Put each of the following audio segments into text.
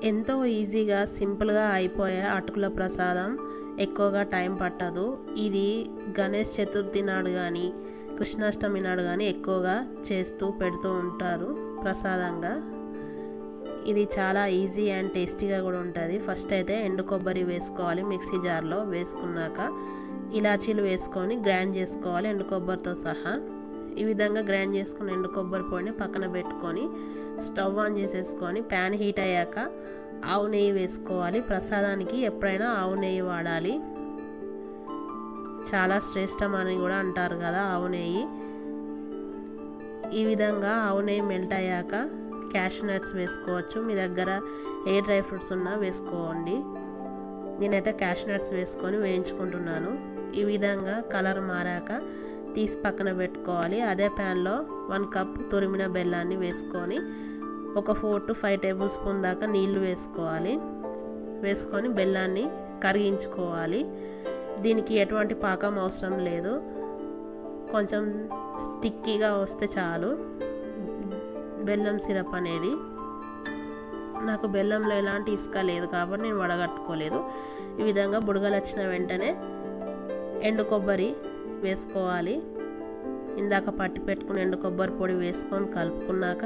ఎంతో ఈజీగా సింపుల్గా అయిపోయే అటుకుల ప్రసాదం, ఎక్కువగా టైం పట్టదు. ఇది గణేష్ చతుర్థి నాడు కానీ కృష్ణాష్టమి నాడు కానీ ఎక్కువగా చేస్తూ పెడుతూ ఉంటారు ప్రసాదంగా. ఇది చాలా ఈజీ అండ్ టేస్టీగా కూడా ఉంటుంది. ఫస్ట్ అయితే ఎండు కొబ్బరి వేసుకోవాలి, మిక్సీ జార్లో వేసుకున్నాక ఇలాచీలు వేసుకొని గ్రైండ్ చేసుకోవాలి ఎండు కొబ్బరితో సహా. ఈ విధంగా గ్రైండ్ చేసుకుని ఎండు కొబ్బరి పొడిని పక్కన పెట్టుకొని స్టవ్ ఆన్ చేసేసుకొని ప్యాన్ హీట్ అయ్యాక ఆవు నెయ్యి వేసుకోవాలి. ప్రసాదానికి ఎప్పుడైనా ఆవు నెయ్యి వాడాలి, చాలా శ్రేష్టం అని కూడా అంటారు కదా ఆవు నెయ్యి. ఈ విధంగా ఆవు నెయ్యి మెల్ట్ అయ్యాక క్యాషూ నట్స్ వేసుకోవచ్చు, మీ దగ్గర ఏ డ్రై ఫ్రూట్స్ ఉన్నా వేసుకోండి. నేనైతే క్యాషూ నట్స్ వేసుకొని వేయించుకుంటున్నాను. ఈ విధంగా కలర్ మారాక తీసి పక్కన పెట్టుకోవాలి. అదే ప్యాన్లో 1 కప్ తురిమిన బెల్లాన్ని వేసుకొని ఒక 4 to 5 టేబుల్ స్పూన్ దాకా నీళ్లు వేసుకోవాలి. వేసుకొని బెల్లాన్ని కరిగించుకోవాలి. దీనికి ఎటువంటి పాకం అవసరం లేదు, కొంచెం స్టిక్కీగా వస్తే చాలు బెల్లం సిరప్ అనేది. నాకు బెల్లంలో ఎలాంటి ఇసుక లేదు కాబట్టి నేను వడగట్టుకోలేదు. ఈ విధంగా బుడగలు వచ్చిన వెంటనే ఎండు కొబ్బరి వేసుకోవాలి. ఇందాక పట్టి పెట్టుకుని ఎండు కొబ్బరి పొడి వేసుకొని కలుపుకున్నాక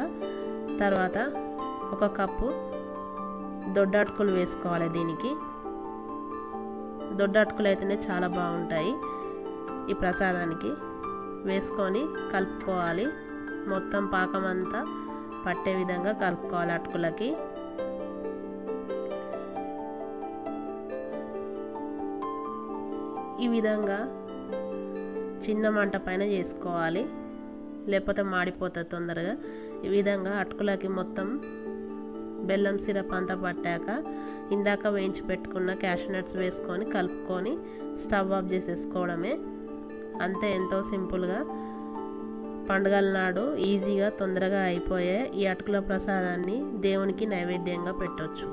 తర్వాత 1 కప్పు దొడ్డ అటుకులు వేసుకోవాలి. దీనికి దొడ్డ అటుకులు అయితేనే చాలా బాగుంటాయి ఈ ప్రసాదానికి. వేసుకొని కలుపుకోవాలి. మొత్తం పాకం అంతా పట్టే విధంగా కలుపుకోవాలి అటుకులకి. ఈ విధంగా చిన్న మంట పైన చేసుకోవాలి, లేకపోతే మాడిపోతుంది తొందరగా. ఈ విధంగా అటుకులకి మొత్తం బెల్లం సిరప్ అంతా పట్టాక ఇందాక వేయించి పెట్టుకున్న క్యాషూ నట్స్ వేసుకొని కలుపుకొని స్టవ్ ఆఫ్ చేసేసుకోవడమే. అంతే, ఎంతో సింపుల్గా పండుగల నాడు ఈజీగా తొందరగా అయిపోయే ఈ అటుకుల ప్రసాదాన్ని దేవునికి నైవేద్యంగా పెట్టొచ్చు.